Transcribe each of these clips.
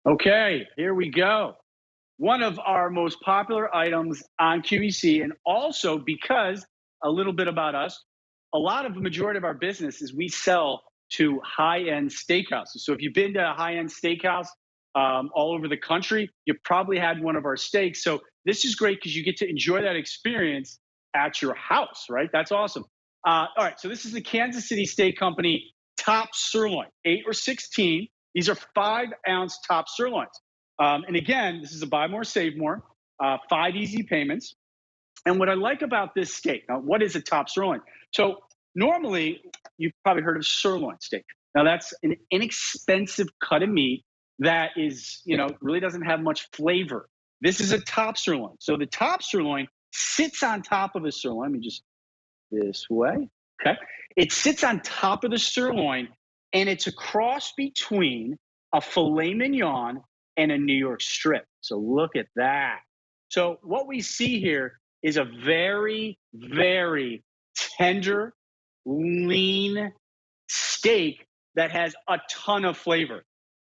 Okay, here we go. One of our most popular items on QVC, and also because a little bit about us, a lot of the majority of our business is we sell to high-end steakhouses. So if you've been to a high-end steakhouse all over the country, you probably had one of our steaks. So this is great because you get to enjoy that experience at your house, right? That's awesome. All right, so this is the Kansas City Steak Company top sirloin, 8 or 16. These are 5-ounce top sirloins. And again, this is a buy more, save more, 5 easy payments. And what I like about this steak, now, what is a top sirloin? So normally, you've probably heard of sirloin steak. Now that's an inexpensive cut of meat that is, really doesn't have much flavor. This is a top sirloin. So the top sirloin sits on top of a sirloin. Let me just this way. Okay. It sits on top of the sirloin and it's a cross between a filet mignon and a New York strip. So look at that. So what we see here is a very, very tender, lean steak that has a ton of flavor.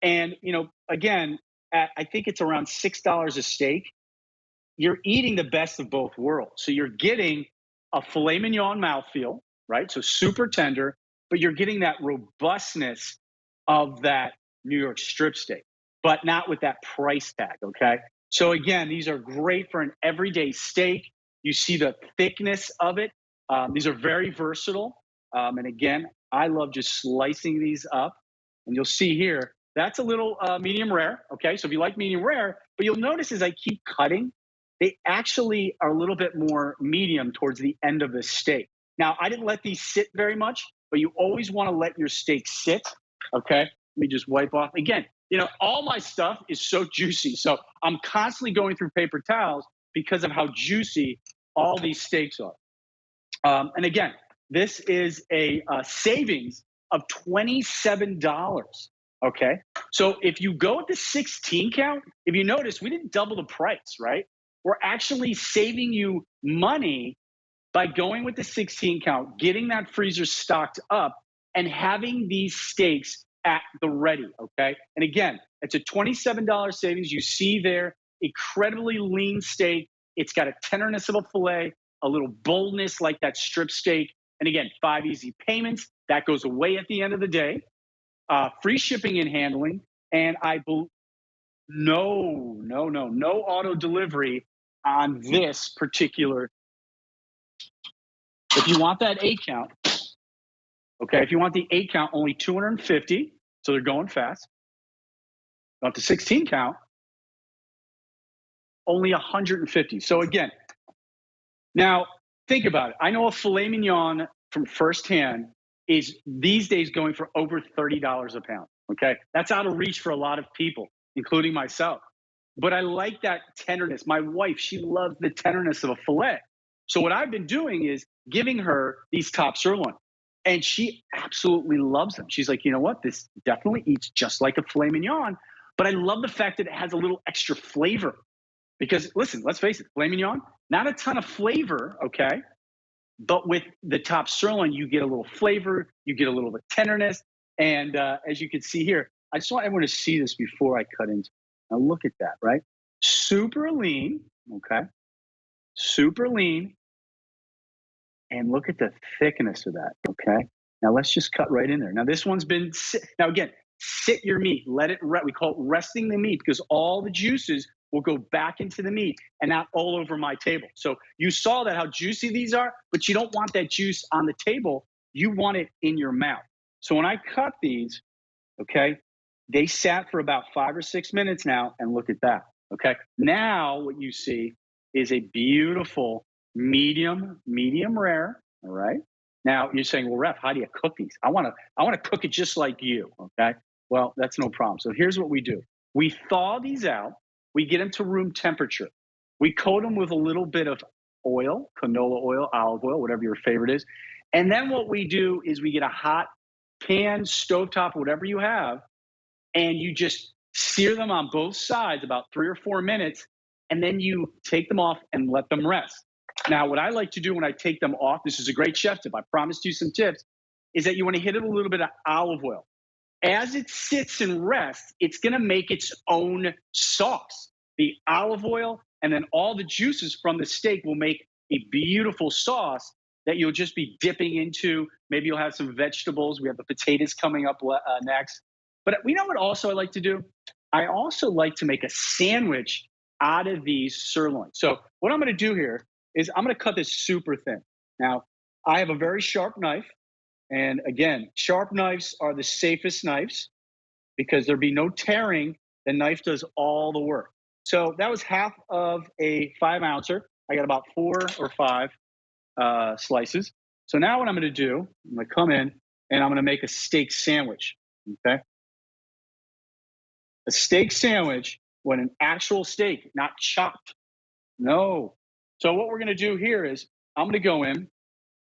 And, again, I think it's around $6 a steak. You're eating the best of both worlds. So you're getting a filet mignon mouthfeel, right? So super tender, but you're getting that robustness of that New York strip steak, but not with that price tag, okay? So again, these are great for an everyday steak. You see the thickness of it. These are very versatile. And again, I love just slicing these up. And you'll see here, that's a little medium rare, okay? So if you like medium rare, but you'll notice as I keep cutting, they actually are a little bit more medium towards the end of the steak. Now, I didn't let these sit very much, but you always want to let your steak sit. Okay. Let me just wipe off. Again, all my stuff is so juicy. So I'm constantly going through paper towels because of how juicy all these steaks are. And again, this is a savings of $27. Okay. So if you go with the 16 count, if you notice, we didn't double the price, right? We're actually saving you money by going with the 16 count, getting that freezer stocked up, and having these steaks at the ready. Okay. And again, it's a $27 savings. You see there, incredibly lean steak. It's got a tenderness of a filet, a little boldness like that strip steak. And again, 5 easy payments. That goes away at the end of the day. Free shipping and handling. And no auto delivery on this particular. If you want that 8 count, okay, if you want the 8 count, only 250, so they're going fast. Want the 16 count, only 150. So again, now think about it. I know a filet mignon from firsthand is these days going for over $30 a pound. Okay, that's out of reach for a lot of people, including myself. But I like that tenderness. My wife, she loves the tenderness of a filet. So what I've been doing is giving her these top sirloin, and she absolutely loves them. She's like, you know what? This definitely eats just like a filet mignon, but I love the fact that it has a little extra flavor. Because listen, let's face it, filet mignon, not a ton of flavor, okay? But with the top sirloin, you get a little flavor, you get a little bit of tenderness, and as you can see here, I just want everyone to see this before I cut into. Now look at that, right? Super lean, okay? Super lean, and look at the thickness of that, okay? Now let's just cut right in there. Now this one's been now again, sit your meat, let it we call it resting the meat because all the juices will go back into the meat and not all over my table. So you saw that how juicy these are, but you don't want that juice on the table. You want it in your mouth. So when I cut these, okay, they sat for about 5 or 6 minutes now, and look at that. Okay. Now what you see is a beautiful medium rare. All right. Now you're saying, well, Ref, how do you cook these? I want to cook it just like you. Okay. Well, that's no problem. So here's what we do. We thaw these out. We get them to room temperature. We coat them with a little bit of oil, canola oil, olive oil, whatever your favorite is. And then what we do is we get a hot pan, stovetop, whatever you have, and you just sear them on both sides about 3 or 4 minutes, and then you take them off and let them rest. Now, what I like to do when I take them off, this is a great chef tip, I promised you some tips, is that you want to hit it a little bit of olive oil. As it sits and rests, it's going to make its own sauce. The olive oil and then all the juices from the steak will make a beautiful sauce that you'll just be dipping into. Maybe you'll have some vegetables. We have the potatoes coming up next. But we know what also I like to do? I also like to make a sandwich out of these sirloin. So what I'm going to do here is I'm going to cut this super thin. Now, I have a very sharp knife. And again, sharp knives are the safest knives because there'd be no tearing. The knife does all the work. So that was half of a 5 ouncer. I got about 4 or 5 slices. So now what I'm going to do, I'm going to come in and I'm going to make a steak sandwich. Okay. A steak sandwich when an actual steak, not chopped. No. So what we're going to do here is I'm going to go in,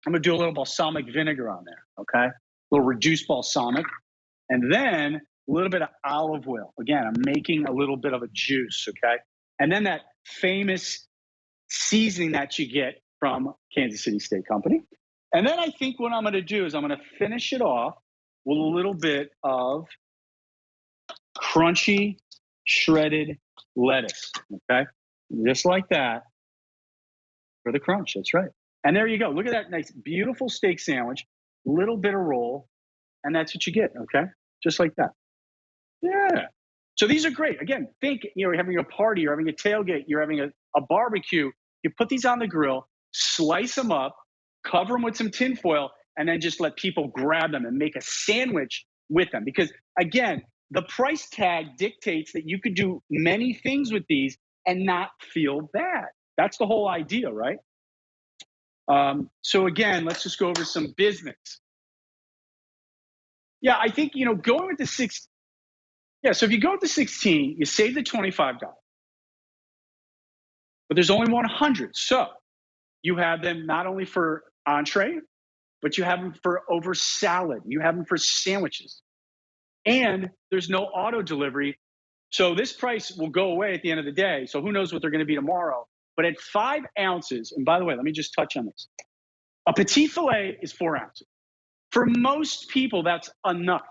I'm going to do a little balsamic vinegar on there. Okay. A little reduced balsamic. And then a little bit of olive oil. Again, I'm making a little bit of a juice. Okay. And then that famous seasoning that you get from Kansas City Steak Company. And then I think what I'm going to do is I'm going to finish it off with a little bit of crunchy shredded lettuce. Okay. Just like that for the crunch. That's right. And there you go. Look at that nice, beautiful steak sandwich, little bit of roll. And that's what you get. Okay. Just like that. Yeah. So these are great. Again, think, you're having a party, you're having a tailgate, you're having a barbecue. You put these on the grill, slice them up, cover them with some tin foil, and then just let people grab them and make a sandwich with them. Because again, the price tag dictates that you could do many things with these and not feel bad. That's the whole idea, right? So again, let's just go over some business. Yeah, I think, going with the six. Yeah, so if you go with the 16, you save the $25, but there's only 100. So you have them not only for entree, but you have them for over salad. You have them for sandwiches. And there's no auto delivery. So this price will go away at the end of the day. So who knows what they're going to be tomorrow. But at 5 ounces, and by the way, let me just touch on this. A petit filet is 4 ounces. For most people, that's enough.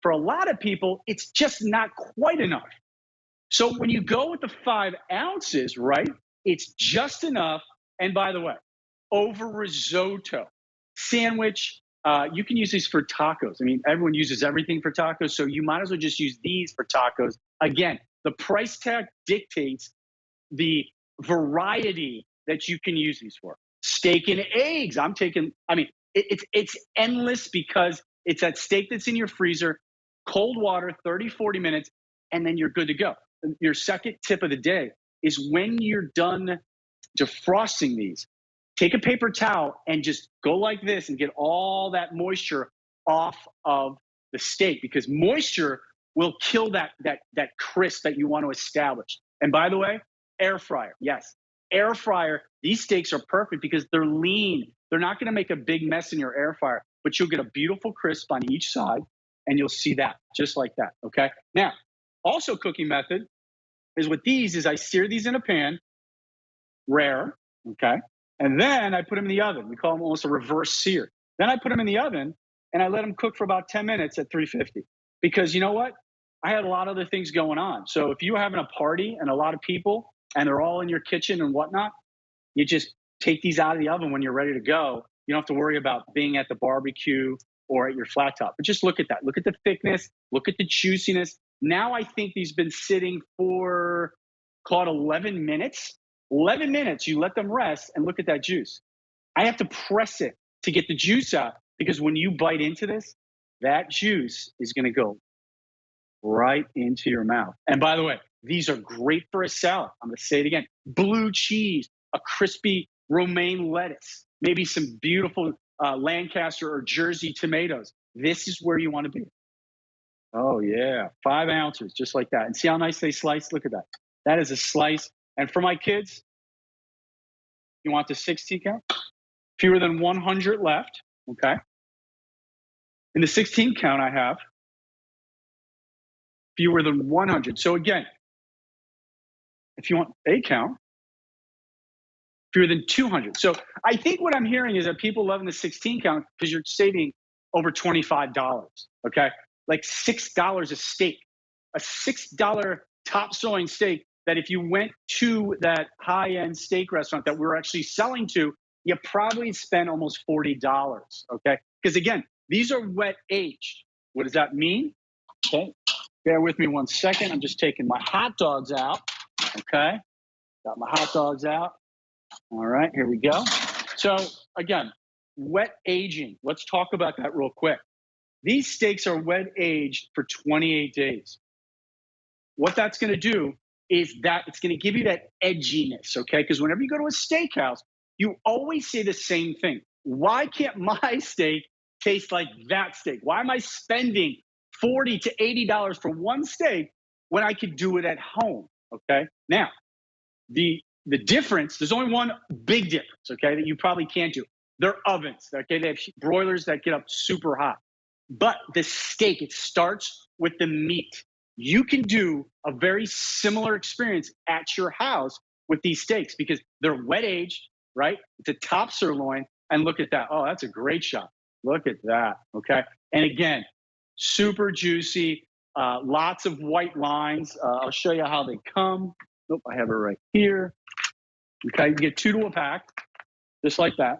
For a lot of people, it's just not quite enough. So when you go with the 5 ounces, right, it's just enough. And by the way, over risotto, sandwich, you can use these for tacos. I mean, everyone uses everything for tacos, so you might as well just use these for tacos. Again, the price tag dictates the variety that you can use these for. Steak and eggs. It's endless because it's that steak that's in your freezer, cold water, 30, 40 minutes, and then you're good to go. Your second tip of the day is when you're done defrosting these, take a paper towel and just go like this and get all that moisture off of the steak, because moisture will kill that crisp that you want to establish. And by the way, air fryer. Yes, air fryer. These steaks are perfect because they're lean. They're not going to make a big mess in your air fryer, but you'll get a beautiful crisp on each side, and you'll see that just like that. Okay. Now, also cooking method is with these is I sear these in a pan, rare. Okay. And then I put them in the oven. We call them almost a reverse sear. Then I put them in the oven and I let them cook for about 10 minutes at 350. Because you know what? I had a lot of other things going on. So if you're having a party and a lot of people and they're all in your kitchen and whatnot, you just take these out of the oven when you're ready to go. You don't have to worry about being at the barbecue or at your flat top. But just look at that. Look at the thickness. Look at the juiciness. Now I think these been sitting for, call it 11 minutes. 11 minutes, you let them rest and look at that juice. I have to press it to get the juice out because when you bite into this, that juice is going to go right into your mouth. And by the way, these are great for a salad. I'm going to say it again. Blue cheese, a crispy romaine lettuce, maybe some beautiful Lancaster or Jersey tomatoes. This is where you want to be. Oh, yeah. 5 ounces, just like that. And see how nice they slice? Look at that. That is a slice. And for my kids, you want the 16 count? Fewer than 100 left, okay? In the 16 count, I have fewer than 100. So again, if you want a count, fewer than 200. So I think what I'm hearing is that people loving the 16 count because you're saving over $25, okay? like $6 a steak, a $6 top sirloin steak that if you went to that high-end steak restaurant that we're actually selling to, you probably spend almost $40, okay? Because again, these are wet aged. What does that mean? Okay, bear with me 1 second. I'm just taking my hot dogs out, okay? Got my hot dogs out. All right, here we go. So again, wet aging. Let's talk about that real quick. These steaks are wet aged for 28 days. What that's going to do is that it's going to give you that edginess, okay? Because whenever you go to a steakhouse, you always say the same thing. Why can't my steak taste like that steak? Why am I spending $40 to $80 for one steak when I could do it at home? Okay. Now, the difference, there's only one big difference, okay, that you probably can't do. They're ovens, okay? They have broilers that get up super hot. But the steak, it starts with the meat. You can do a very similar experience at your house with these steaks because they're wet aged, right? It's a top sirloin. And look at that. Oh, that's a great shot. Look at that. Okay. And again, super juicy, lots of white lines. I'll show you how they come. Nope, I have it right here. Okay, you get 2 to a pack, just like that.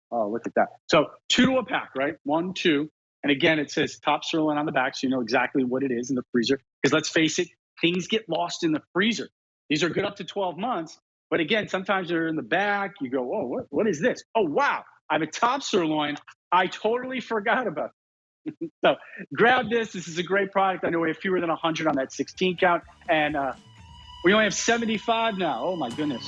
Oh, look at that. So 2 to a pack, right? 1, 2. And again, it says top sirloin on the back, so you know exactly what it is in the freezer. Because let's face it, things get lost in the freezer. These are good up to 12 months. But again, sometimes they're in the back. You go, oh, what is this? Oh, wow, I have a top sirloin. I totally forgot about it. So grab this. This is a great product. I know we have fewer than 100 on that 16 count. And we only have 75 now. Oh, my goodness.